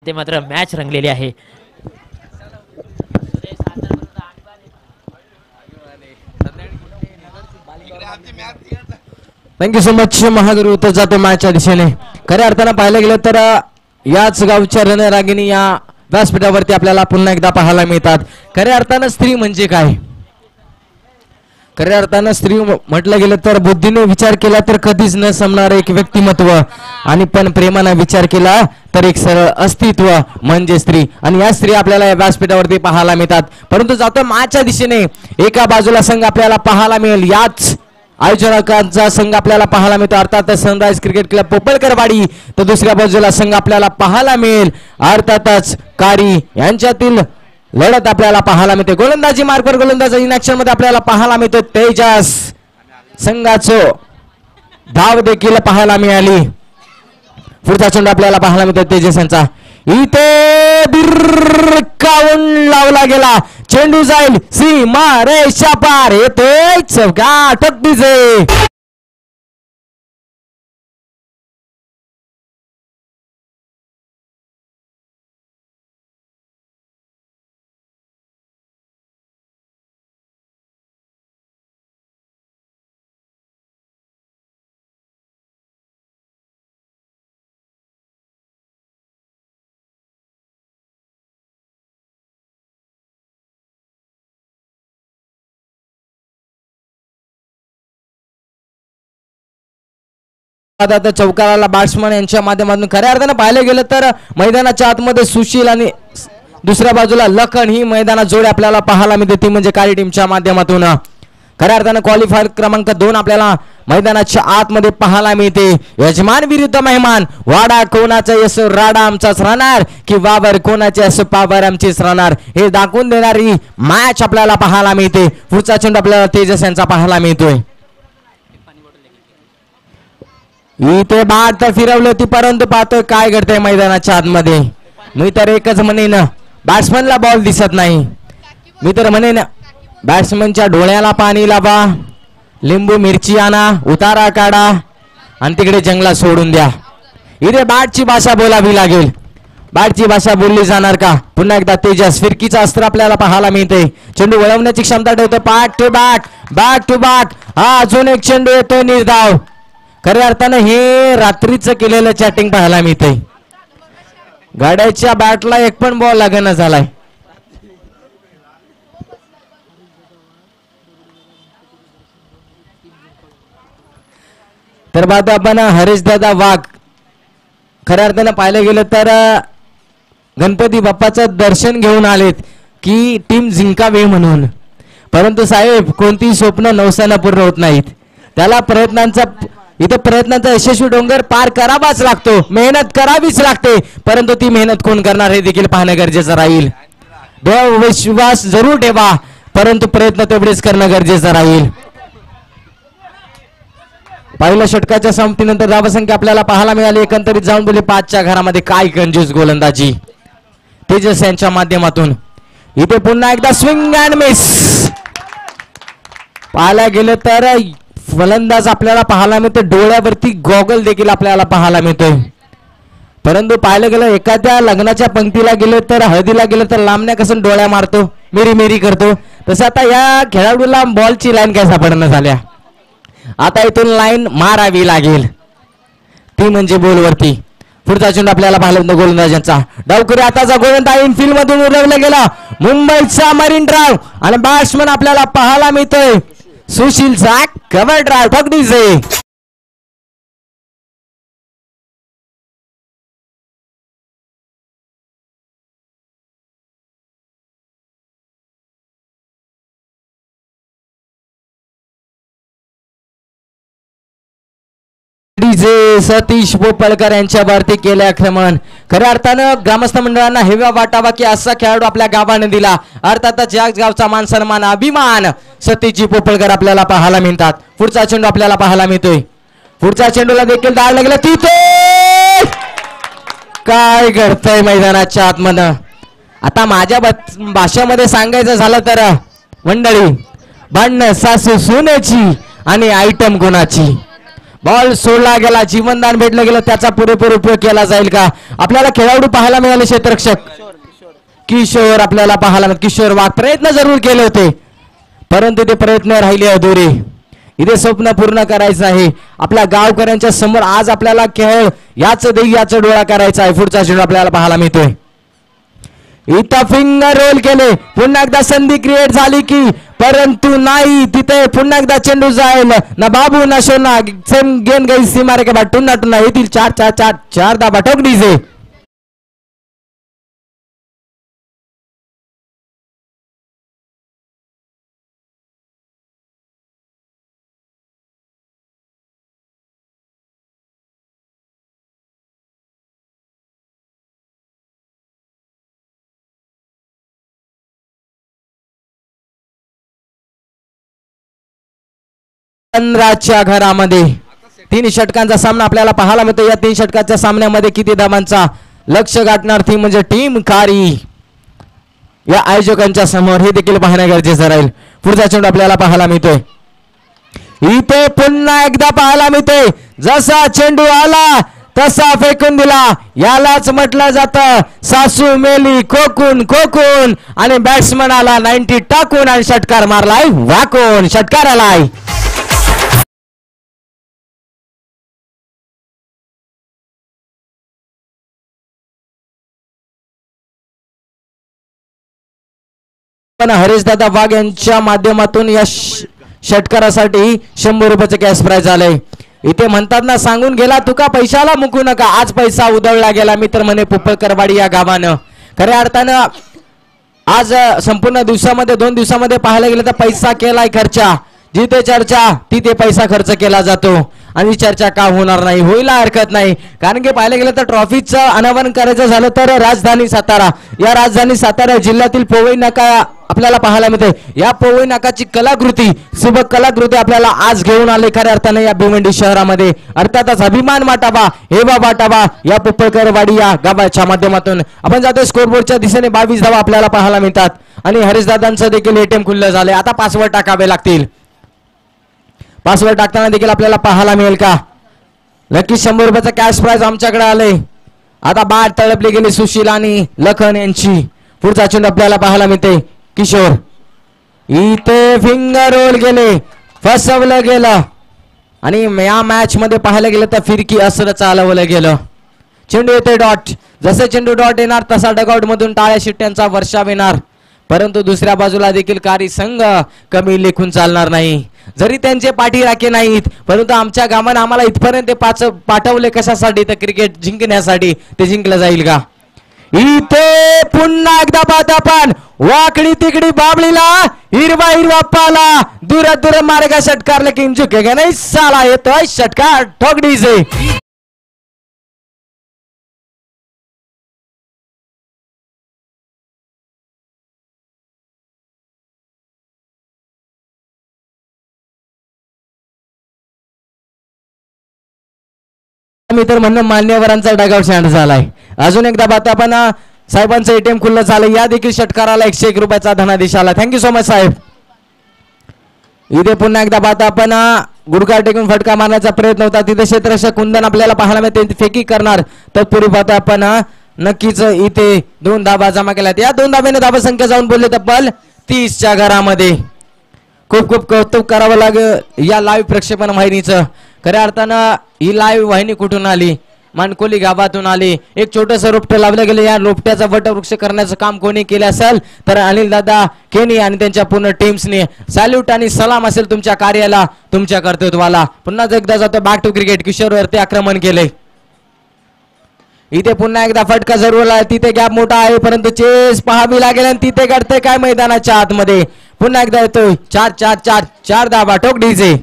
इथे मात्र मॅच रंगलेली आहे. Thank you so much Mahaguru. तर जातो मॅचच्या दिशेने. खऱ्या अर्थानं पाहायला गेलं तर याच गावच्या रणरागिणी या व्यासपीठावरती आपल्याला पुन्हा एकदा पाहायला मिळतात. खऱ्या अर्थानं स्त्री म्हणजे काय? खऱ्या अर्थानं स्त्री म्हटलं गेलं तर बुद्धीने विचार केला तर कधीच न संपणार एक व्यक्तिमत्व, आणि पण प्रेमाने विचार केला तर एक सरळ अस्तित्व म्हणजे स्त्री. आणि या स्त्री आपल्याला या व्यासपीठावरती पाहायला मिळतात. परंतु जातो मॅचच्या दिशेने. एका बाजूला संघ आपल्याला पाहायला मिळेल, याच आयोजकांचा संघ आपल्याला पाहायला मिळतो अर्थातच सनराइज क्रिकेट क्लब पोपळकरवाडी. तर दुसऱ्या बाजूला संघ आपल्याला पाहायला मिळेल अर्थातच कारी यांच्यातील लढत आपल्याला पाहायला मिळते. गोलंदाजी मार्कवर गोलंदाज इन ऍक्शन मध्ये आपल्याला पाहायला मिळतो. तेजस संघाचं धाव देखील पाहायला मिळाली. पुढचा चेंडू आपल्याला पाहायला मिळतो तेजस यांचा. इथे बिरकावून लावला गेला. चेंडू जाईल सीमा रेषा पार. येतोय चौका टकतीचे. आता चौकाराला बॅट्समन यांच्या माध्यमातून खऱ्या अर्थानं पाहिलं गेलं तर मैदानाच्या आतमध्ये सुशील आणि दुसऱ्या बाजूला लखन ही मैदानात जोड आपल्याला पाहायला मिळते, ती म्हणजे काळी टीमच्या माध्यमातून. खऱ्या अर्थानं क्वालिफायर क्रमांक 2 आपल्याला मैदानाच्या आतमध्ये पाहायला मिळते. यजमान विरुद्ध मेहमान. वाडा कोणाचा असो राडा आमचाच राहणार, की वावर कोणाचे असो पावर आमचीच राहणार, हे दाखवून देणारी मॅच आपल्याला पाहायला मिळते. पुढचा चेंडू आपल्याला तेजस यांचा पाहायला मिळतोय. इथे बॅट तर फिरवली होती, परंतु पाहतोय काय घडतंय मैदानाच्या आतमध्ये. मी तर एकच म्हणेन, बॅट्समनला बॉल दिसत नाही. मी तर म्हणेन बॅट्समनच्या डोळ्याला पाणी लावा, लिंबू मिरची आणा, उतारा काढा आणि तिकडे जंगलात सोडून द्या. इथे बॅटची भाषा बोलावी लागेल. बॅटची भाषा बोलली जाणार का? पुन्हा एकदा तेजस फिरकीचा अस्त्र आपल्याला पाहायला मिळते. चेंडू वळवण्याची क्षमता ठेवतो. Back to back, back to back. हा अजून एक चेंडू येतो निर्धाव. खऱ्या अर्थानं हे रात्रीचं केलेलं चॅटिंग पाहायला मिळते. गाड्याच्या बॅटला एक पण बॉल लागेना झालाय. तर बाद आपण हरीशदादा वाघ खऱ्या अर्थानं पाहिलं गेलं तर गणपती बाप्पाचं दर्शन घेऊन आलेत की टीम जिंकावे म्हणून. परंतु साहेब कोणती स्वप्न नवसानं पूर्ण होत नाहीत. त्याला प्रयत्नांचा यशस्वी डोंगर पार करावाच लागतो, मेहनत करावीच लागते. परंतु ती मेहनत कोण करणार हे देखील पाहणं गरजेचं राहील. विश्वास जरूर ठेवा, परंतु प्रयत्न तेवढेच करणं गरजेचं राहील. पहिल्या षटकाच्या संपतीनंतर धावसंख्या आपल्याला पाहायला मिळाली. एकंदरीत जाऊन बोले 5च्या घरामध्ये. काय कंजूस गोलंदाजी तेजस यांच्या माध्यमातून. इथे पुन्हा एकदा स्विंग अँड मिस. पाहायला गेलं तर फलंदाज आपल्याला पाहायला मिळतो, डोळ्यावरती गॉगल देखील आपल्याला पाहायला मिळतोय. परंतु पाहायला गेलं एखाद्या लग्नाच्या पंक्तीला गेलो तर हळदीला गेलो तर लांबण्या कसं डोळ्या मारतो, मेरी मेरी करतो, तसं आता या खेळाडूला बॉलची लाईन काय सापडणं झाल्या. आता इथून लाईन मारावी लागेल, ती म्हणजे बॉलवरती. पुढचा चेंडू आपल्याला पाहायला मिळतो गोलंदाजांचा. डावकरी आताचा गोलंदाज इनफिल्ड मधून उडवला गेला. मुंबईचा मरीन ड्राइव्ह आणि बॅट्समन आपल्याला पाहायला मिळतोय सुशील झॅक. कव्हर ड्राइव्ह ठोकदीचे. सतीश पोपळकर यांच्या वरती केले आक्रमण. खऱ्या अर्थानं ग्रामस्थ मंडळांना हेवा वाटावा की असा खेळाडू आपल्या गावाने दिला. अर्थातच या गावचा मान सन्मान अभिमान सतीश पोपळकर आपल्याला पाहायला मिळतात. पुढचा चेंडू आपल्याला पाहायला मिळतोय. पुढच्या चेंडूला देखील दाळ लागला. तिथे काय घडतंय मैदानाच्या आतमध्ये. आता माझ्या भाषेमध्ये सांगायचं झालं तर मंडळी भांडण सासू सोन्याची आणि आयटम कोणाची. बॉल सोडला गेला, जीवनदान भेटलं गेलं, त्याचा पुरेपूर उपयोग केला जाईल का? आपल्याला खेळाडू पाहायला मिळाले क्षेत्ररक्षक किशोर आपल्याला पाहायला किशोर वाघ प्रयत्न जरूर केले होते, परंतु ते प्रयत्न राहिले अधुरे. इथे स्वप्न पूर्ण करायचं आहे आपल्या गावकऱ्यांच्या समोर. आज आपल्याला खेळ याच देई याच डोळा करायचा आहे. पुढचा चेंडू आपल्याला पाहायला मिळतोय. इथं फिंगर रोल केले, पुन्हा एकदा संधी क्रिएट झाली की, परंतु नाही. तिथे पुन्हा एकदा चेंडू जाईल ना बाबू ना शोना. सेम गेंद गई सीमारे के बाद टुन्ना टुन्ना येतील 4 धाबा ठोकडीचे. चंद्राच्या घरामध्ये 3 षटकांचा सामना आपल्याला पाहायला मिळतो. या 3 षटकाच्या सामन्यामध्ये किती धावांचा लक्ष गाठणार ती म्हणजे टीम कारी या आयोजकांच्या समोर हे देखील पाहणे गरजेचं राहील. पुढचा चेंडू आपल्याला पाहायला मिळतोय. इथे पुन्हा एकदा पाहायला मिळते, जसा चेंडू आला तसा फेकून दिला. यालाच म्हटलं जातं सासू मेली खोकून खोकून, आणि बॅट्समन आला 90 टाकून आणि षटकार मारलाय वाकून. षटकार आलाय. पण हरीश दादा वाघ यांच्या माध्यमातून या षटकारासाठी 100 रुपयाचं कॅश प्राइज आलंय. इथे म्हणतात ना, सांगून गेला तुका पैशाला मुकू नका. आज पैसा उधळला गेला मित्र म्हणे पुप्पळकरवाडी या गावानं. खऱ्या अर्थानं आज संपूर्ण दिवसामध्ये 2 दिवसामध्ये पाहायला गेलं तर पैसा केलाय खर्चा. जिथे चर्चा तिथे पैसा खर्च केला जातो, आणि चर्चा का होणार नाही, होईला हरकत नाही. कारण की पाहायला गेलं तर ट्रॉफीचं अनावरण करायचं झालं तर राजधानी सातारा, या राजधानी सातारा जिल्ह्यातील पोवई नाका आपल्याला पाहायला मिळते. या पोवई नाकाची कलाकृती, सुबक कलाकृती आपल्याला आज घेऊन आले खऱ्या अर्थाने या भिवंडी शहरामध्ये. अर्थातच अभिमान वाटावा, हेवा वाटावा या पुप्पळकरवाडी या गावाच्या माध्यमातून. आपण जातोय स्कोरबोर्डच्या दिशेने 22 धावा आपल्याला पाहायला मिळतात, आणि हरीशदादांचं देखील एटीएम खुल्लं झाले. आता पासवर्ड टाकावे लागतील. पासवर्ड टाकताना देखील आपल्याला पाहायला मिळेल का? नक्कीच 100 रुपयाचा कॅश प्राइज आमच्याकडे आले. आता बाद तळपली गेली सुशील आणि लखन यांची. पुढचा चेंडू आपल्याला पाहायला मिळते किशोर. इथे फिंगर रोल गेले, फसवलं गेलं, आणि या मॅच मध्ये पाहायला गेलं तर फिरकी असर चालवलं गेलं. चेंडू येते डॉट. जसे चेंडू डॉट येणार तसा डगआउट मधून टाळ्या शिट्ट्यांचा वर्षाव येणार. परंतु दुसऱ्या बाजूला देखील कारी संघ कमी लेखून चालणार नाही. जरी त्यांचे पाठी राखे नाहीत, परंतु आमच्या गावानं आम्हाला इथपर्यंत पाठवले कशासाठी? तर क्रिकेट जिंकण्यासाठी. ते जिंकलं जाईल का? इथे पुन्हा एकदा पाहता आपण वाकडी तिकडी बाबळीला हिरवा हिरवा पाला, दूर दूर मारेगा षटकार, लेकिन झुकेगा नाही साला. येतोय षटकार ठोकडीचे. तर म्हणणं मान्यवरांचा डगआउट स्टँड झालाय. अजून एकदा पाहता आपण साहेबांचं एटीएम खुल्लं झालं. या देखील षटकाराला 101 रुपयाचा धनादेश आला. थँक्यू सो मच साहेब. इथे पुन्हा एकदा पाहता आपण गुडघा टेकून फटका मारण्याचा प्रयत्न होता. तिथे क्षेत्ररक्षक कुंदन आपल्याला पाहायला मिळते, फेकी करणार. तत्पूर्वी पाहता आपण नक्कीच इथे 2 धाबा जमा केल्यात. या 2 धाब्याने धाबा संख्या जाऊन बोलले तब्बल 30च्या घरामध्ये. खूप खूप कौतुक करावं लागेल या लाईव्ह प्रक्षेपण वाहिनीचं. खऱ्या अर्थानं ही लाईव्ह वाहिनी कुठून आली? मानकोली गावातून आली. एक छोटस रोपटं लावलं गेलं. या रोपट्याचा वटवृक्ष करण्याचं काम कोणी केलं असेल तर अनिल दादा केनी आणि त्यांच्या पूर्ण टीम्सने. सॅल्यूट आणि सलाम असेल तुमच्या कार्याला, तुमच्या कर्तृत्वाला. पुन्हा एकदा जातो बॅक टू क्रिकेट. किशोरवरती आक्रमण केले. इथे पुन्हा एकदा फटका जरूर आहे. तिथे गॅप मोठा आहे, परंतु चेस पाहावी लागेल. आणि तिथे घडते काय मैदानाच्या आतमध्ये? पुन्हा एकदा येतोय 4 धाबा ठोकडीचे.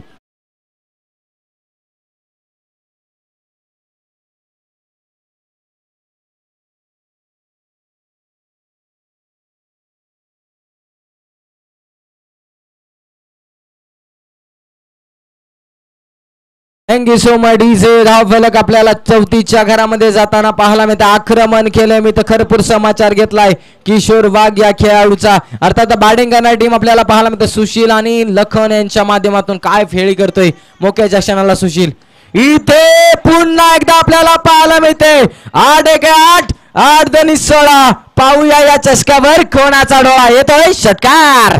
Thank you so much DJ. धाव फलक आपल्याला 34च्या घरामध्ये जाताना पाहायला मिळते. आक्रमण केलंय मी तर खरपूर समाचार घेतलाय किशोर वाघ या खेळाडूचा. अर्थात बॅटिंग करणारी टीम आपल्याला पाहायला मिळते सुशील आणि लखन यांच्या माध्यमातून. काय फेळी करतोय मोक्याच्या क्षणाला सुशील. इथे पुन्हा एकदा आपल्याला पाहायला मिळते 8-1-8 8-2-16 पाहूया या चषकावर कोणाचा डोळा येतोय षटकार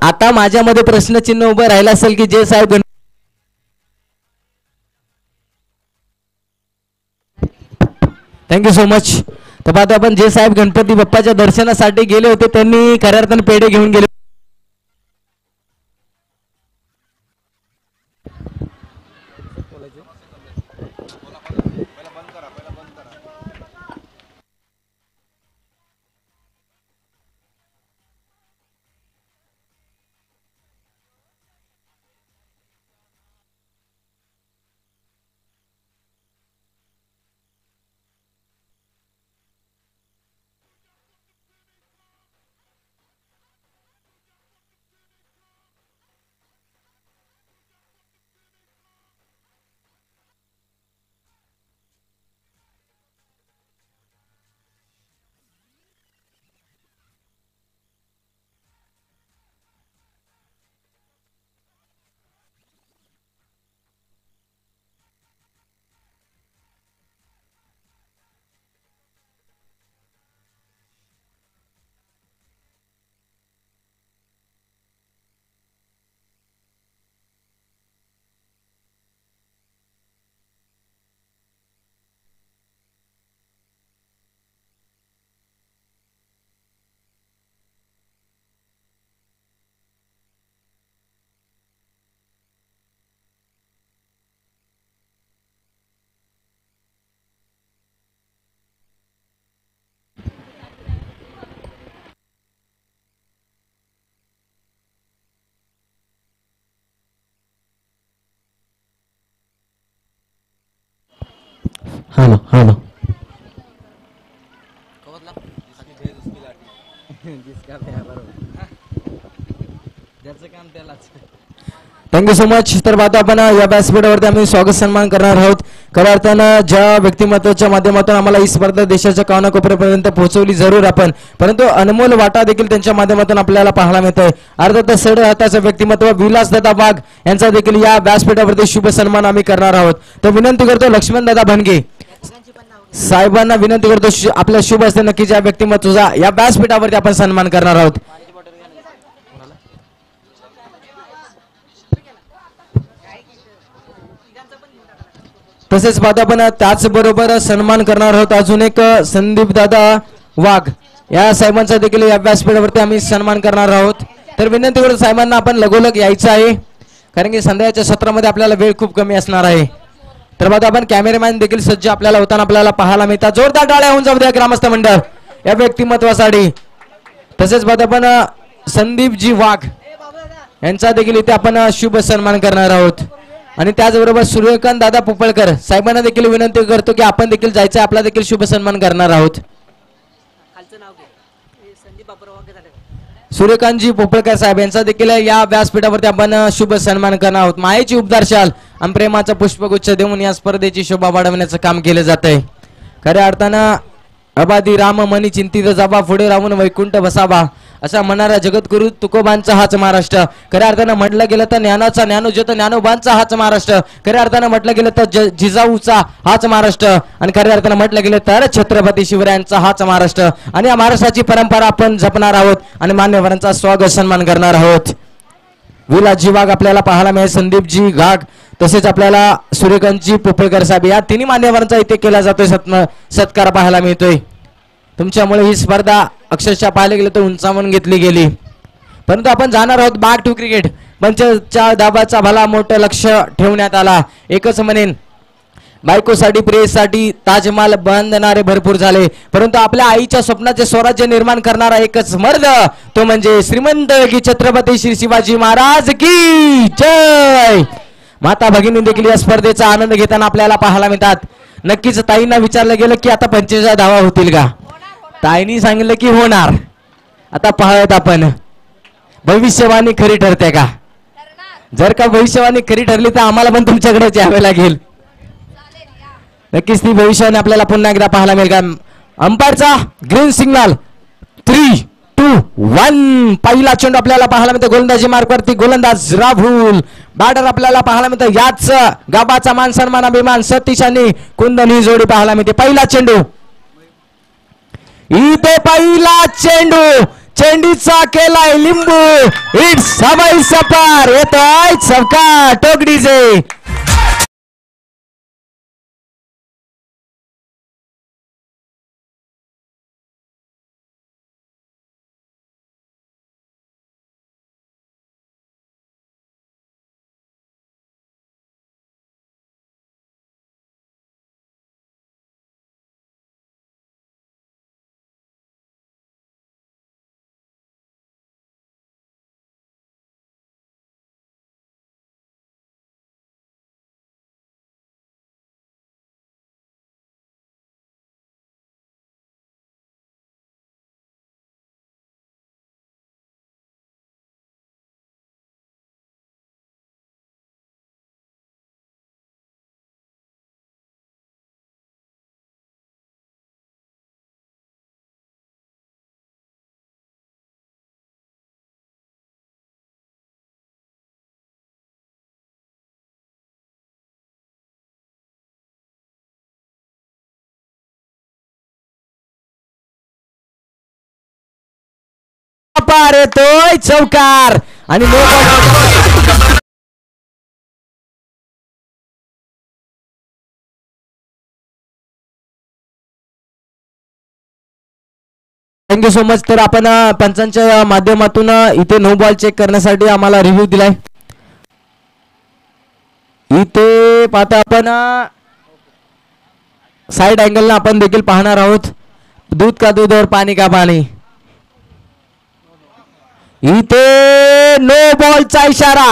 आता माझ्यामध्ये प्रश्नचिन्ह उभं राहिलं असेल की जे साहेब थँक्यू सो मच. तर आता आपण जे साहेब गणपती बाप्पाच्या दर्शनासाठी गेले होते त्यांनी खऱ्या अर्थाने पेढे घेऊन गेले. Hello hello thank you so much. तर आता आपण या व्यासपीठावरती आम्ही स्वागत सन्मान करणार आहोत. खऱ्या अर्थानं ज्या व्यक्तिमत्वाच्या माध्यमातून आम्हाला ही स्पर्धा देशाच्या कानाकोपऱ्यापर्यंत पोहोचवली जरूर आपण, परंतु अनमोल वाटा देखील त्यांच्या माध्यमातून आपल्याला पाहायला मिळतोय. अर्थात सड हाताचं व्यक्तिमत्व विलासदादा वाघ यांचा देखील या व्यासपीठावरती शुभ सन्मान आम्ही करणार आहोत. तर विनंती करतो लक्ष्मणदादा भनगे साहेबांना विनंती करतो आपल्या शुभ असते नक्कीच या व्यक्तिमत्वाचा या व्यासपीठावरती आपण सन्मान करणार आहोत. तसेच पाहता आपण त्याचबरोबर सन्मान करणार आहोत अजून एक संदीप दादा वाघ या साहेबांचा देखील या व्यासपीठावरती आम्ही सन्मान करणार आहोत. तर विनंती करतो साहेबांना आपण लगोलग यायचं आहे कारण की संध्याकाळच्या सत्रामध्ये आपल्याला वेळ खूप कमी असणार आहे. तर पाहता आपण कॅमेरामॅन देखील सज्ज आपल्याला होताना आपल्याला पाहायला मिळतात. जोरदार टाळ्या होऊन जाऊ द्या ग्रामस्थ मंडळ या व्यक्तिमत्वासाठी. तसेच पाहता आपण संदीपजी वाघ यांचा देखील इथे आपण शुभ सन्मान करणार आहोत. आणि त्याचबरोबर सूर्यकांत दादा पोपळकर साहेबांना देखील विनंती करतो की आपण देखील जायचं आपला देखील शुभ सन्मान करणार आहोत. सूर्यकांतजी पोपळकर साहेब यांचा देखील या व्यासपीठावरती आपण शुभ सन्मान करणार आहोत. मायेची उपदार शाल आणि प्रेमाचा पुष्पगुच्छ देऊन या स्पर्धेची शोभा वाढवण्याचं काम केलं जात आहे. खऱ्या अर्थानं अबादी राम मनी चिंतित जाबा पुढे राहून वैकुंठ बसावा असा म्हणणारा जगद्गुरु तुकोबांचा हाच महाराष्ट्र. खऱ्या अर्थानं म्हटलं गेलं तर ज्ञानाचा ज्ञानोजत ज्ञानोबांचा हाच महाराष्ट्र. खऱ्या अर्थानं म्हटलं गेलं तर जिजाऊचा हाच महाराष्ट्र आणि खऱ्या अर्थानं म्हटलं गेलं तर छत्रपती शिवरायांचा हाच महाराष्ट्र. आणि या महाराष्ट्राची परंपरा आपण जपणार आहोत आणि मान्यवरांचा स्वागत सन्मान करणार आहोत. विलासजी वाघ आपल्याला पाहायला मिळेल, संदीपजी घाग तसेच आपल्याला सूर्यकांतजी पोपळकर साहेब या तिन्ही मान्यवरांचा इथे केला जातोय सत्कार पाहायला मिळतोय. तुमच्यामुळे ही स्पर्धा अक्षरशः पाहायला गेलं तर उंचावून घेतली गेली. परंतु आपण जाणार आहोत बॅक टू क्रिकेट. पंचच्या दाबाचा भला मोठं लक्ष ठेवण्यात आला. एकच म्हणेन बायकोसाठी प्रेयसाठी ताजमहाल बांधणारे भरपूर झाले, परंतु आपल्या आईच्या स्वप्नाचे स्वराज्य निर्माण करणारा एकच मर्द तो म्हणजे श्रीमंत की छत्रपती श्री शिवाजी महाराज की जय. माता भगिनी देखील या स्पर्धेचा आनंद घेताना आपल्याला पाहायला मिळतात. नक्कीच ताईंना विचारलं गेलं की आता 45 धावा होतील का, ताईंनी सांगितलं की होणार. आता पाहत आपण भविष्यवाणी खरी ठरते का. जर का भविष्यवाणी खरी ठरली तर आम्हाला पण तुमच्याकडेच यावे लागेल. नक्कीच ती भविष्याने आपल्याला पुन्हा एकदा पाहायला मिळेल का. अंपायरचा ग्रीन सिग्नल 3, 2, 1. पहिला चेंडू आपल्याला पाहायला मिळतो गोलंदाजी मार्कवरती. गोलंदाज राहुल. बॅटर आपल्याला पाहायला मिळतो याच गावाचा मान सन्मान अभिमान सतीश आणि कुंदन ही जोडी पाहायला मिळते. पहिला चेंडू इथे पहिला चेंडू चेंडीचा केलाय लिंबू. इट्स सबाई सपार येतोय चौका टोकडीचे. येतोय चौकार आणि थँक्यू सो मच. तर आपण पंचांच्या माध्यमातून इथे नो बॉल चेक करण्यासाठी आम्हाला रिव्ह्यू दिलाय. इथे पाहता आपण साइड अँगलला आपण देखील पाहणार आहोत. दूध का दूध और पाणी का पाणी. इथे नो बॉलचा इशारा.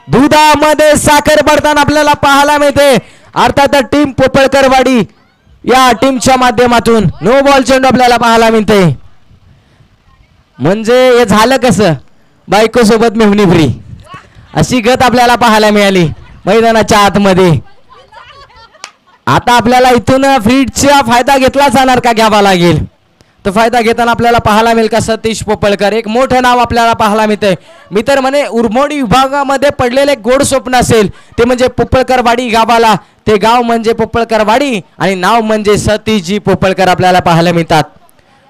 दुधामध्ये साखर पडताना आपल्याला पाहायला मिळते. अर्थात टीम पोपळकरवाडी या टीमच्या माध्यमातून नो बॉल चेंडू आपल्याला पाहायला मिळते. म्हणजे हे झालं कसं बायको सोबत मेहुणी फ्री अशी गत आपल्याला पाहायला मिळाली मैदानाच्या आतमध्ये. आता आपल्याला इथून फ्रीडचा फायदा घेतला जाणार का घ्यावा लागेल. तो फायदा घेताना आपल्याला पाहायला मिळेल का सतीश पोपळकर. एक मोठं नाव आपल्याला पाहायला मिळतंय. मी तर म्हणे उरमोडी विभागामध्ये पडलेले गोड स्वप्न असेल ते म्हणजे पोपळकरवाडी गावाला. ते गाव म्हणजे पोपळकरवाडी आणि नाव म्हणजे सतीशजी पोपळकर आपल्याला पाहायला मिळतात.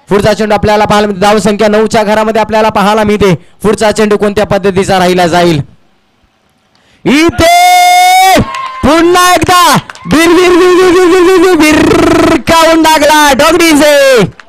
पुढचा चेंडू आपल्याला पाहायला मिळते. धाव संख्या 9च्या घरामध्ये आपल्याला पाहायला मिळते. पुढचा चेंडू कोणत्या पद्धतीचा राहिला जाईल. इथे पुन्हा एकदा बिर बिर बिर बिर काऊन लागला डोगरीचे.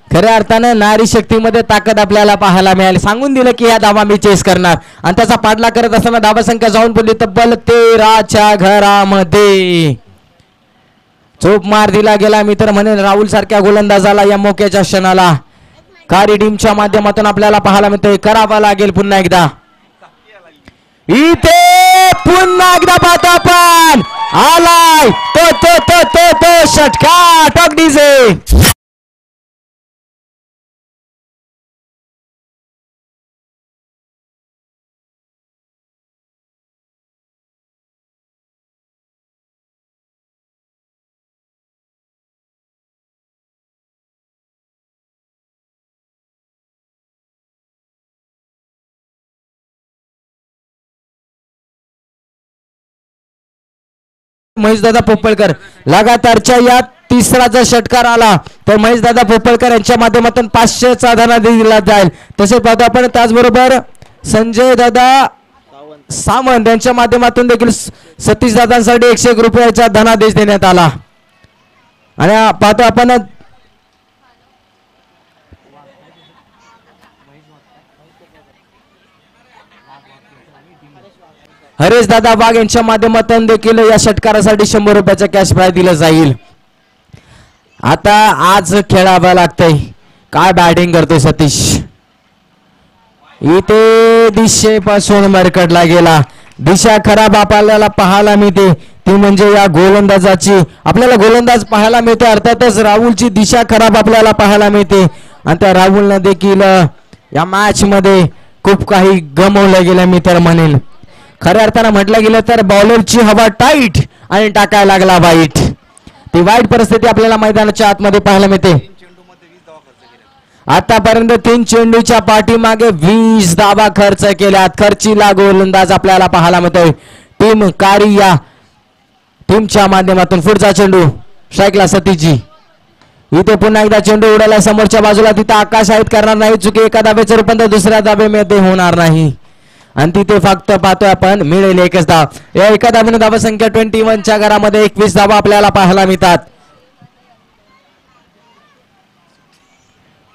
खऱ्या अर्थानं नारी शक्तीमध्ये ताकद आपल्याला पाहायला मिळाली. सांगून दिलं की ह्या धावा मी चेस करणार आणि त्याचा पाठला करत असताना धावा संख्या जाऊन बोलली तब्बल 13च्या घरामध्ये. चोप मार दिला गेला. मी तर म्हणेन राहुल सारख्या गोलंदाजाला या मोक्याच्या क्षणाला कारी टीमच्या माध्यमातून आपल्याला पाहायला मिळतंय. करावा लागेल पुन्हा एकदा. इथे पुन्हा एकदा पाहतो आपण आलाय तो तो तो तो तो षटका टॉकडीचे. महेशदादा पोपळकर लगातारच्या या तिसराचा षटकार आला तर महेशदादा पोपळकर यांच्या माध्यमातून 500चा धनादेश दिला जाईल. तसेच पाहतो आपण त्याचबरोबर संजय दादा सावंत यांच्या माध्यमातून देखील सतीश दादांसाठी 101 रुपयाचा धनादेश देण्यात आला. आणि पाहतो आपण हरेश दादा वाघ यांच्या माध्यमातून देखील या षटकारासाठी 100 रुपयाचा कॅश प्राइज दिलं जाईल. आता आज खेळावं लागतंय. काय बॅटिंग करतोय सतीश. इथे दिशेपासून मरकडला गेला. दिशा खराब आपल्याला पाहायला मिळते ती म्हणजे या गोलंदाजाची. आपल्याला गोलंदाज पाहायला मिळते, अर्थातच राहुलची दिशा खराब आपल्याला पाहायला मिळते. आणि त्या राहुलनं देखील या मॅच मध्ये खूप काही गमावलं गेलं मी तर म्हणेल. खऱ्या अर्थानं म्हटलं गेलं तर बॉलरची हवा टाईट आणि टाकायला लागला वाईट. ती वाईट परिस्थिती आपल्याला मैदानाच्या आतमध्ये पाहायला मिळते. आतापर्यंत 3 चेंडूच्या पाठीमागे 20 धावा खर्च केल्यात. खर्चीला गोलंदाज आपल्याला पाहायला मिळतोय टीम कारी या टीमच्या माध्यमातून. पुढचा चेंडू स्ट्राईकला सतीजी. इथे पुन्हा एकदा चेंडू उडाला समोरच्या बाजूला. तिथे आकाश आहेत करणार नाही. चुकी एका धाब्याचं रूपांतर दुसऱ्या धाब्यामध्ये होणार नाही. आणि तिथे फक्त पाहतोय आपण मिळेल एकच धाव. या एका धाब्याने धावा संख्या 21 च्या घरामध्ये 21 धावा आपल्याला पाहायला मिळतात.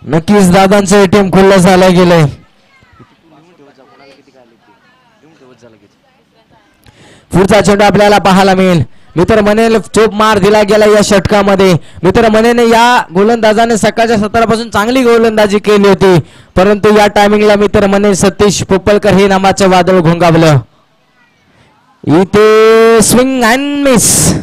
नक्कीच दादांचं एटीएम खुल्लं झालं गेलंय. पुढचा चेंडू आपल्याला पाहायला मिळेल. मी तर म्हणेल चोप मार दिला गेला या षटकामध्ये. मी तर म्हणेन या गोलंदाजाने सकाळच्या 17 पासून चांगली गोलंदाजी केली होती, परंतु या टायमिंगला मी तर म्हणेन सतीश पोपलकर हे नामाचं वादळ घोंगावलं. इथे स्विंग अँड मिस.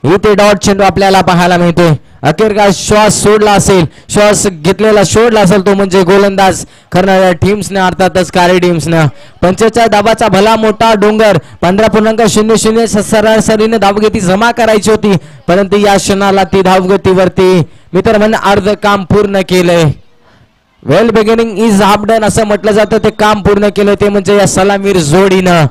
इथे डॉट चेंडू आपल्याला पाहायला मिळतोय. अखेर का श्वास सोडला असेल, श्वास घेतलेला सोडला असेल तो म्हणजे गोलंदाज करणाऱ्या टीम्सने, अर्थातच कारी टीम्सनं. 45 धाबाचा भला मोठा डोंगर 15.00 सरासरीने धावगती जमा करायची होती, परंतु या क्षणाला ती धावगतीवरती मी तर म्हणेन अर्ध काम पूर्ण केलंय. वेल बिगिनिंग इज हाफ डन असं म्हटलं जातं. ते काम पूर्ण केलं ते म्हणजे या सलामीर जोडीनं.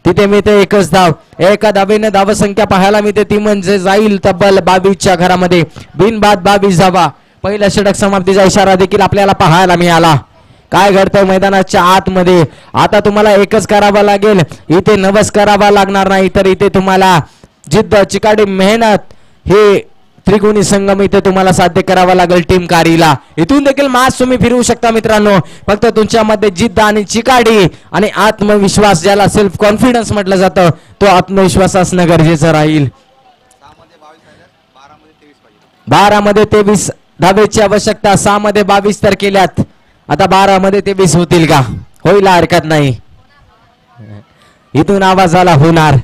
तिथे मी ते एकच धाव. एका धावेने धावसंख्या पाहायला मिळते ती म्हणजे जाईल तब्बल 22 च्या घरामध्ये. बिनबाद 22 धावा. पहिल्या षटक समाप्तीचा इशारा देखील आपल्याला पाहायला मिळाला. काय घडतंय मैदानाच्या आतमध्ये आता तुम्हाला एकच करावा लागेल. इथे नवस करावा लागणार नाही, तर इथे तुम्हाला जिद्द चिकाटी मेहनत हे त्रिकोणी संगम इथे तुम्हाला साध्य करावा लागेल टीम कारीला. इथून देखील मॅच तुम्ही फिरवू शकता मित्रांनो. फक्त तुमच्यामध्ये जिद्द आणि चिकाटी आणि आत्मविश्वास, ज्याला सेल्फ कॉन्फिडन्स म्हटलं जातं, तो आत्मविश्वास असणं गरजेचं राहील. 12 मध्ये 23 धावेची आवश्यकता. 6 मध्ये 22 तर केल्यात. आता 12 मध्ये 23 होतील का? होईल, हरकत नाही. इथून आवाजाला होणार.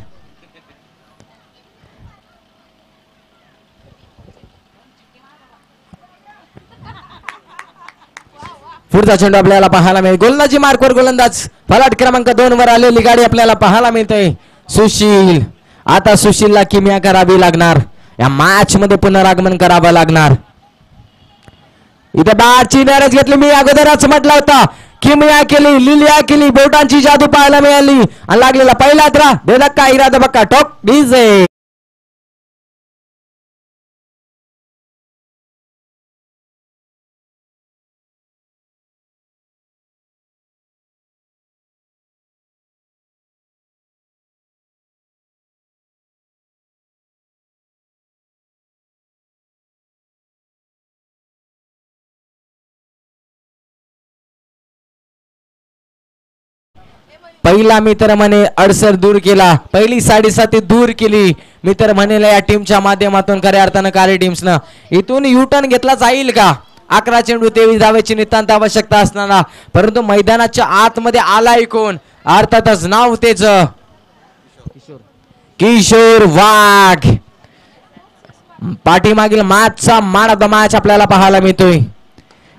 पुढचा चेंडू आपल्याला पाहायला मिळेल. गोलंदाजी मार्कवर गोलंदाज फलाट क्रमांक 2 वर आलेली गाडी आपल्याला पाहायला मिळते. सुशील. आता सुशीलला किमया करावी लागणार. या मॅच मध्ये पुनरागमन करावं लागणार. इथे बॅटची नरज घेतली. मी अगोदरच म्हटलं होता किमया केली, लिलिया केली, बोटांची जादू पाहायला मिळाली आणि लागलेला पहिला द्रा दे धक्का इरादा बक्का टॉक डीजे. पहिला मी तर म्हणे अडसर दूर केला, पहिली 7.5 दूर केली मी तर म्हणेल या टीमच्या माध्यमातून. खऱ्या अर्थानं कारी टीम्सनं इथून युटर्न घेतला जाईल का? 11 चेंडू 23 धावेची नितांत आवश्यकता असताना, परंतु मैदानाच्या आतमध्ये आलाय कोण? अर्थातच नाव तेच किशोर वाघ. पाठीमागील मॅचचा मॅन ऑफ द मॅच आपल्याला पाहायला मिळतोय.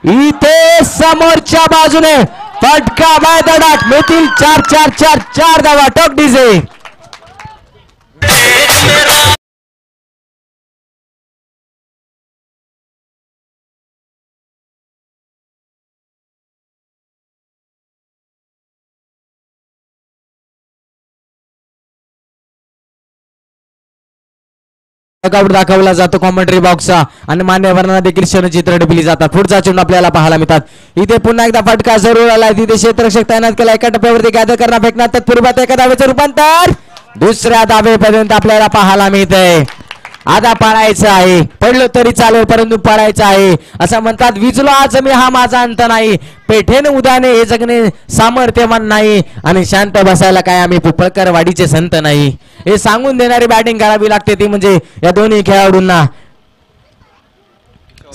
इथे समोरच्या बाजूने फटका मैदानात मिळतील 4 धावा टॉक डीजे. दाखवला जातो कॉमेंट्री बॉक्सचा आणि मान्यवरांना देखील क्षणचित्र टिपली जातात. पुढचा चेंडू आपल्याला पाहायला मिळतात. इथे पुन्हा एकदा फटका जरूर आलाय. तिथे क्षेत्ररक्षक तैनात केला. एका टप्प्यावरती गॅदर करणार फेकणार तत्पूर्वात एका धावेचं रूपांतर दुसऱ्या धावेपर्यंत आपल्याला पाहायला मिळतंय. आता पळायचं आहे, पडलो तरी चालेल परंतु पळायचं आहे. असं म्हणतात विजलो आज मी हा माझा अंत नाही, पेठेने उदाने हे जगणे सामर्थ्यवान नाही आणि शांत बसायला काय आम्ही पुपळकर वाडीचे संत नाही, हे सांगून देणारी बॅटिंग करावी लागते ती म्हणजे या दोन्ही खेळाडूंना.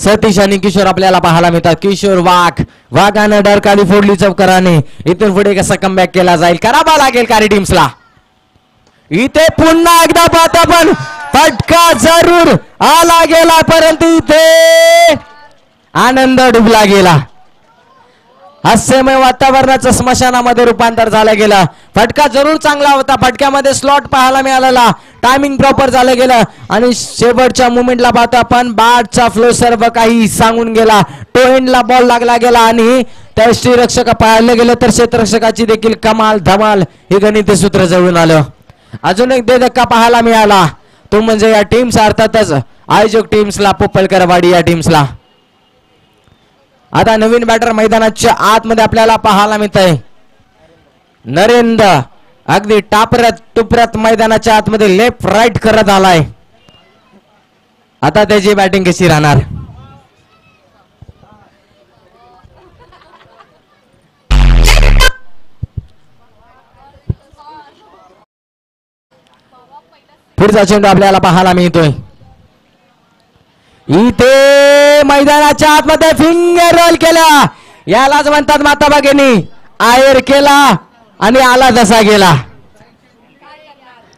सतीश आणि किशोर आपल्याला पाहायला मिळतात. किशोर वाघानं डरकाली फोडली चौकराने. इथून पुढे कसा कमबॅक केला जाईल करावा लागेल कारी टीम्सला. इथे पुन्हा एकदा पाहता पण फटका जरूर आला गेला परंतु इथे आनंद डुबला गेला. हास्यमय वातावरणाचं स्मशानामध्ये रूपांतर झालं गेलं. फटका जरूर चांगला होता. फटक्यामध्ये स्लॉट पाहायला मिळालेला. टायमिंग प्रॉपर झालं गेलं आणि शेवटच्या मुमेंटला पाहतो आपण बॅटचा फ्लो सर्व काही सांगून गेला. टो एंडला बॉल लागला गेला आणि त्या श्रीरक्षक पाहिलं गेलं तर क्षेत्ररक्षकाची देखील कमाल धमाल हे गणित सूत्र जळून आलं. अजून एक धक्का पाहायला मिळाला तो म्हणजे या टीम्स अर्थातच आयोजक टीम्सला पोपलकरवाडी या टीम्सला. आता नवीन बॅटर मैदानाच्या आतमध्ये आपल्याला पाहायला मिळत आहे. नरेंद्र अगदी टापरत टुपरत मैदानाच्या आतमध्ये लेफ्ट राईट करत आलाय. आता त्याची बॅटिंग कशी राहणार. पुढचा चेंडू आपल्याला पाहायला मिळतोय. इथे मैदानाच्या आतमध्ये फिंगर रोल केला. यालाच म्हणतात माता भगिनी आयर केला आणि आला जसा गेला.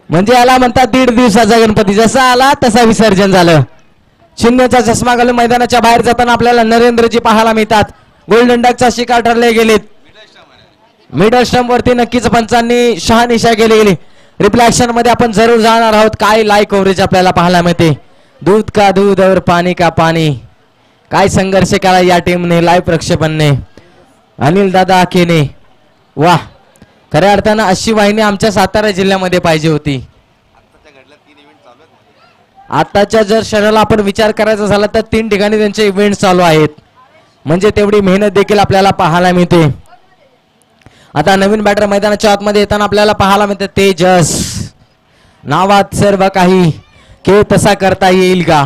म्हणजे याला म्हणतात 1.5 दिवसाचा गणपती. जसा आला तसा विसर्जन झालं. शून्याचा चष्मा घालून मैदानाच्या बाहेर जाताना आपल्याला नरेंद्रजी पाहायला मिळतात. गोल्डन डकचा शिकार ठरले गेलेत. मिडल स्टंप वरती नक्कीच पंचांनी शहानिशा केली गेली. रिफ्लेक्शन मध्ये आपण जरूर जाणार आहोत. काय लाईव्ह कव्हरेज आपल्याला पाहायला मिळते. दूध का दूध और पाणी का पाणी. काय संघर्ष केला या टीमने लाईव्ह प्रक्षेपणने. अनिल दादा आखेने वा. खऱ्या अर्थानं अशी वाहिनी आमच्या सातारा जिल्ह्यामध्ये पाहिजे होती. आताच्या जर शहराला आपण विचार करायचा झाला तर 3 ठिकाणी त्यांचे इव्हेंट चालू आहेत. म्हणजे तेवढी मेहनत देखील आपल्याला पाहायला मिळते. आता नवीन बॅटर मैदानाच्या आतमध्ये येताना आपल्याला पाहायला मिळते तेजस. नावात सर्व काही के तसा करता येईल का.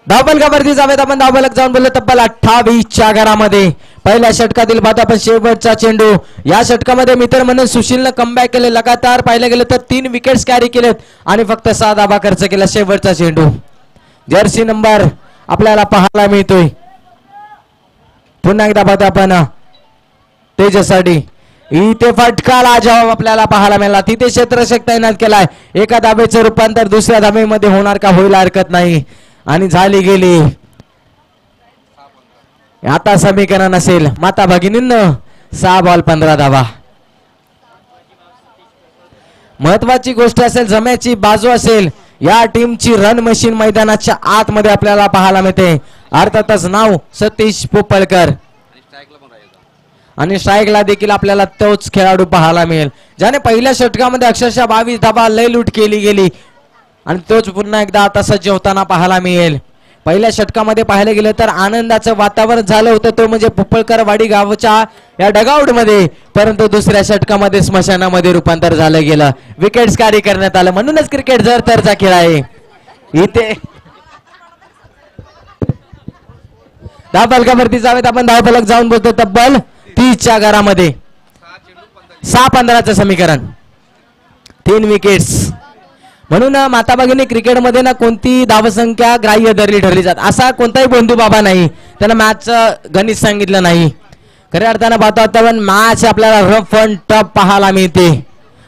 धावबल वरती जावेत आपण. धावबलक जाऊन बोललो तब्बल 28च्या घरामध्ये. पहिल्या षटकातील बात आपण शेवटचा चेंडू. या षटकामध्ये मित्र म्हणून सुशीलनं कमबॅक केले. लगातार पाहिलं गेलं तर 3 विकेट्स कॅरी केलेत आणि फक्त 6 धाबा खर्च केला. शेवटचा चेंडू जर्सी नंबर आपल्याला पाहायला मिळतोय. पुन्हा एकदा पाहतो आपण तेजसाठी. इथे फटकाला जवाब आपल्याला पाहायला मिळाला. तिथे क्षेत्ररक्षक तैनात केलाय. एका धाबेचं रूपांतर दुसऱ्या धाबेमध्ये होणार का होईल हरकत नाही आणि झाली गेली. आता समीकरण असेल माता भगिनींनो 6 बॉल 15 धावा. महत्वाची गोष्ट असेल जम्याची बाजू असेल या टीमची रन मशीन मैदानाच्या आतमध्ये आपल्याला पाहायला मिळते. अर्थातच नाव सतीश पोपलकर आणि स्ट्राईकला देखील आपल्याला तोच खेळाडू पाहायला मिळेल ज्याने पहिल्या षटकामध्ये अक्षरशः 22 धाबा लय लूट केली गेली आणि तोच पुन्हा एकदा आता सज्ज होताना पाहायला मिळेल. पहिल्या षटकामध्ये पाहायला गेलं तर आनंदाचं वातावरण झालं होतं तो म्हणजे पोपलकरवाडी गावच्या या डगआउट मध्ये. परंतु दुसऱ्या षटकामध्ये स्मशानामध्ये रूपांतर झालं गेलं. विकेट्स कॅरी करण्यात आलं. म्हणूनच क्रिकेट जर तरचा खेळ आहे. इथे धावफलकावरती जावेत आपण. धावफलक जाऊन बोलतो तब्बल 30च्या घरामध्ये. 6-15चं समीकरण. 3 विकेट्स. म्हणून माता भगिनी क्रिकेटमध्ये ना कोणती धावसंख्या ग्राह्य धरली ठरली जात असा कोणताही बंधू बाबा नाही. त्यांना मॅचचं गणित सांगितलं नाही. खऱ्या अर्थानं पाहतो आता पण मॅच आपल्याला रफ अँड टफ पाहायला मिळते.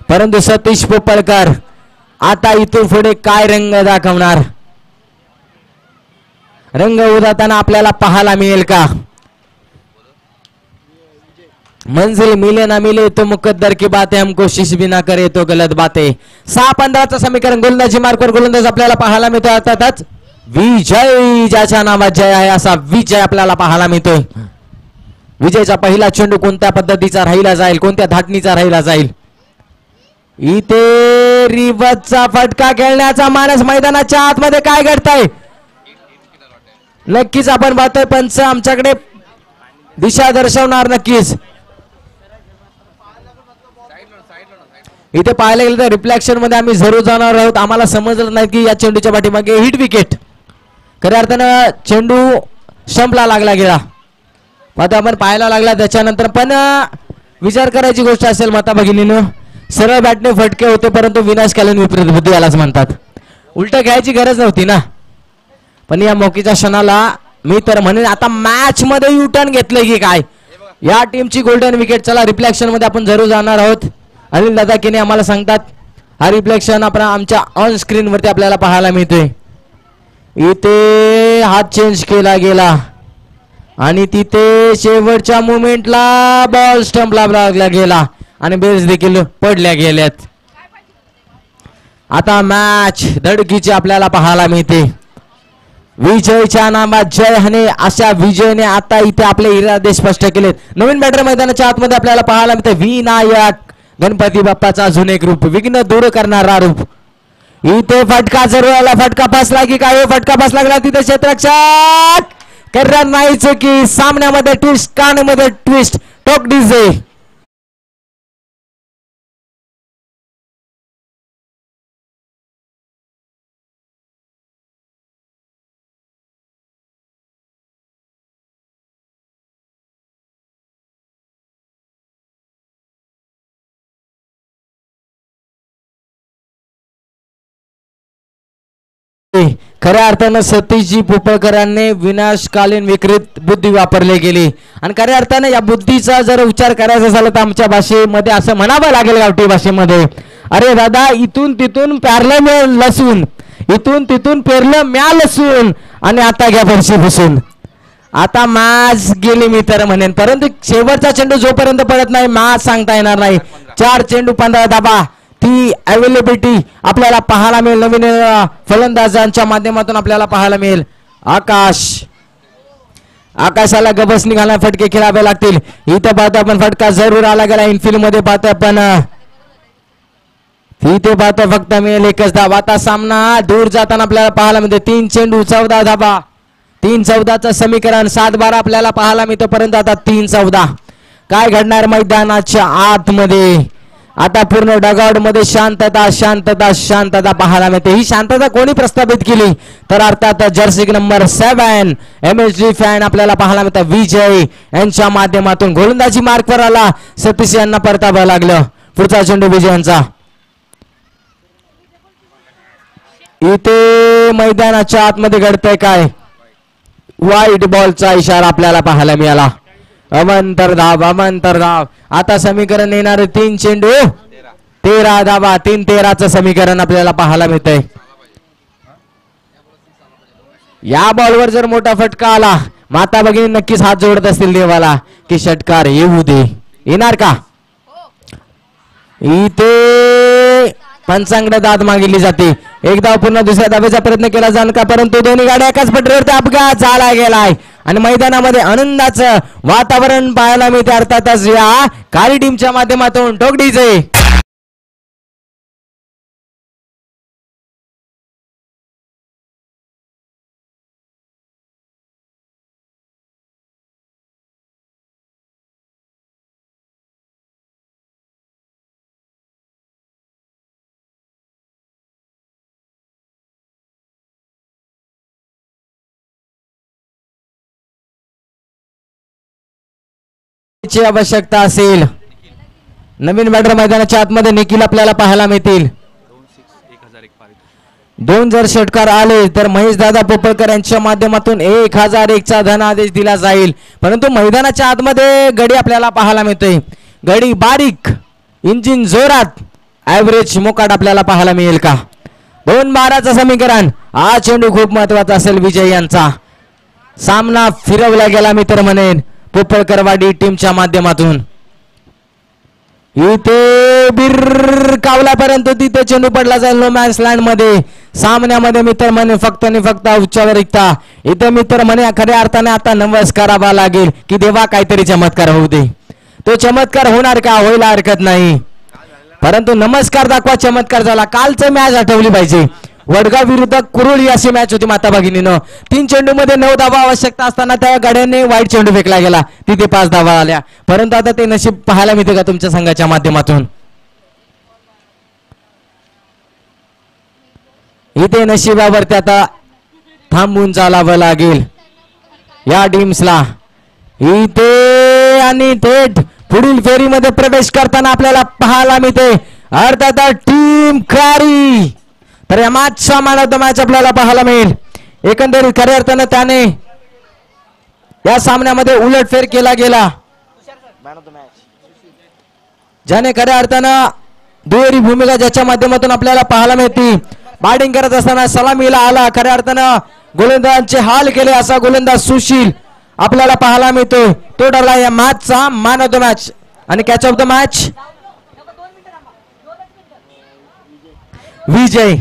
परंतु सतीश पोपलकर आता इथून पुढे काय रंग दाखवणार. रंग उदाताना आपल्याला पाहायला मिळेल का. मंजिल मिले ना मिले तो मुकद्दर की बात है. हम कोशिश भी ना करे तो गलत बात है. 6-15चं समीकरण. गोलंदाजी मार्कवर गोलंदाज आपल्याला पाहायला मिळतो. अर्थातच विजय ज्याच्या नावात जय आहे असा विजय आपल्याला पाहायला मिळतोय. विजयचा पहिला चेंडू कोणत्या पद्धतीचा राहिला जाईल कोणत्या धाटणीचा राहिला जाईल. इथे रिवर्सचा फटका खेळण्याचा मानस मैदानाच्या आतमध्ये काय घडतंय नक्कीच आपण पाहतोय. पंच आमच्याकडे दिशा दर्शवणार नक्कीच. इथे पाहायला गेलं तर रिफ्लेक्शन मध्ये आम्ही जरूर जाणार आहोत. आम्हाला समजलं नाही की या चेंडूच्या पाठीमागे हिट विकेट. खऱ्या अर्थानं चेंडू स्टंपला लागला गेला. आता आपण पाहायला लागला त्याच्यानंतर पण विचार करायची गोष्ट असेल माता भगिनीनं. सरळ बॅटने फटके होते परंतु विनाशकालीन विपरीत बुद्धी यालाच म्हणतात. उलट घ्यायची गरज नव्हती ना. पण या मोकीच्या क्षणाला मी तर म्हणेन आता मॅच मध्ये युटर्न घेतलं की काय या टीमची गोल्डन विकेट. चला रिफ्लेक्शन मध्ये आपण जरूर जाणार आहोत. अनिल दादा किने आम्हाला सांगतात हा रिफ्लेक्शन आपण आमच्या ऑन स्क्रीन वरती आपल्याला पाहायला मिळतोय. इथे हात चेंज केला गेला आणि तिथे शेवटच्या मुमेंटला बॉल स्टंपला लागला गेला आणि बेल्स देखील पडल्या गेल्यात. आता मॅच धडकीची आपल्याला पाहायला मिळते. विजयच्या नामात जय हने अशा विजयने आता इथे आपले इरादे स्पष्ट केलेत. नवीन बॅटर मैदानाच्या आतमध्ये आपल्याला पाहायला मिळते विनायक गणपती बाप्पाचा अजून एक रूप विघ्न दूर करणारा रूप. इथे फटका जरूर आला. फटका फसला की काय फटका फसला गेला तिथे क्षेत्ररक्षक करणार नाहीच की सामन्यामध्ये ट्विस्ट कानमध्ये ट्विस्ट टोक डीजे. खऱ्या अर्थानं सतीशजी पोपळकरांनी विनाशकालीन विकृत बुद्धी वापरली गेली आणि खऱ्या अर्थानं या बुद्धीचा जर उच्चार करायचा झाला तर आमच्या भाषेमध्ये असं म्हणावं लागेल गावठी भाषेमध्ये. अरे दादा इथून तिथून प्यारलं लसून इथून तिथून पेरलं म्या लसून आणि आता घ्या फरशी बसून. आता मॅच गेली मी तर म्हणेन परंतु शेवटचा चेंडू जोपर्यंत पडत नाही मॅच सांगता येणार नाही. 4 चेंडू 15 धाबा ती अवेलेबिलिटी आपल्याला पाहायला मिळेल. नवीन फलंदाजांच्या माध्यमातून आपल्याला पाहायला मिळेल. आकाशाला गबस निघाला फटके खेळावे लागतील. इथं पाहतो आपण फटका जरूर आला गेला. इनफिल्ड मध्ये पाहतो आपण इथे पाहतो फक्त मिळेल एकच धाव. आता सामना दूर जाताना आपल्याला पाहायला मिळते 3 चेंडू 14 धाबा 3-14चं समीकरण 7-12 आपल्याला पाहायला मिळतं परंतु आता 3-14 काय घडणार मैदानाच्या आतमध्ये. आता पूर्ण डगआउट मध्ये शांतता शांतता शांतता पाहायला मिळते. ही शांतता कोणी प्रस्थापित केली तर अर्थात जर्सी नंबर 7 MSG फॅन आपल्याला पाहायला मिळतात. विजय यांच्या माध्यमातून गोलंदाजी मार्कवर आला. सतीश यांना परतावं लागलं. पुढचा चेंडू विजयांचा. इथे मैदानाच्या आतमध्ये घडतंय काय व्हाईट बॉलचा इशारा आपल्याला पाहायला मिळाला. अमंतर धाव. आता समीकरण येणारे 3 चेंडू 13 धावा 3-13चं समीकरण आपल्याला पाहायला मिळतंय. या बॉलवर जर मोठा फटका आला माता भगिनी नक्कीच हात जोडत असतील देवाला की षटकार येऊ दे. येणार का. इथे पंचांकडे दाद मागितली जाते. एकदा पुन्हा दुसऱ्या धावेचा प्रयत्न केला जाणार का परंतु दोन्ही गाड्या एकाच पटरीवरती अपघात झाला गेलाय आणि मैदानामध्ये आनंदाचं वातावरण पाहायला मिळते. अर्थातच या कारी टीमच्या माध्यमातून टोकडीचे आवश्यकता असेल. नवीन बॅटर मैदानाच्या आतमध्ये निखिल आपल्याला पाहायला मिळतील. 2 जर षटकार आले तर महेश दादा पोपळकर यांच्या माध्यमातून 1001चा धनादेश दिला जाईल. परंतु मैदानाच्या आतमध्ये गडी आपल्याला पाहायला मिळते. गडी बारीक इंजिन जोरात ऍव्हरेज मोकाट आपल्याला पाहायला मिळेल का. 2-12चं समीकरण. हा चेंडू खूप महत्वाचा असेल विजय यांचा. सामना फिरवला गेला मी तर म्हणेन पोपळकरवाडी टीमच्या माध्यमातून. इथे बिर कावल्यापर्यंत तिथे चेंडू पडला जाईल नो मॅन्स लँड मध्ये. सामन्यामध्ये मित्र म्हणे फक्त आणि फक्त उच्चावर ऐकता. इथे मित्र म्हणे खऱ्या अर्थाने आता नवस करावा लागेल की देवा काहीतरी चमत्कार होऊ दे. तो चमत्कार होणार का व्हायला हरकत नाही परंतु नमस्कार दाखवा चमत्कार झाला. कालचं मॅच आठवली पाहिजे. वडगाव विरुद्ध कुरुळी अशी मॅच होती माता भगिनीनं. 3 चेंडू मध्ये 9 धावा आवश्यकता असताना त्या गाड्याने वाईट चेंडू फेकला गेला तिथे 5 धावा आल्या. परंतु आता ते नशीब पाहायला मिळते का तुमच्या संघाच्या माध्यमातून. इथे नशिबावरती आता थांबून चालावं लागेल या टीम्सला. इथे आणि थेट पुढील फेरीमध्ये प्रवेश करताना आपल्याला पाहायला मिळते अर्थात टीम कारी. तर या मॅचचा मॅन ऑफ द मॅच आपल्याला पाहायला मिळेल. एकंदरीत खऱ्या अर्थानं त्याने या सामन्यामध्ये उलटफेर केला गेला, ज्याने खऱ्या अर्थानं दुहेरी भूमिका ज्याच्या माध्यमातून आपल्याला पाहायला मिळते. बॅटिंग करत असताना सलामीला आला, खऱ्या अर्थानं गोलंदाजांचे हाल केले असा गोलंदाज सुशील आपल्याला पाहायला मिळतोय. तो ठरला या मॅचचा मॅन ऑफ द मॅच आणि catch of the match Vijay.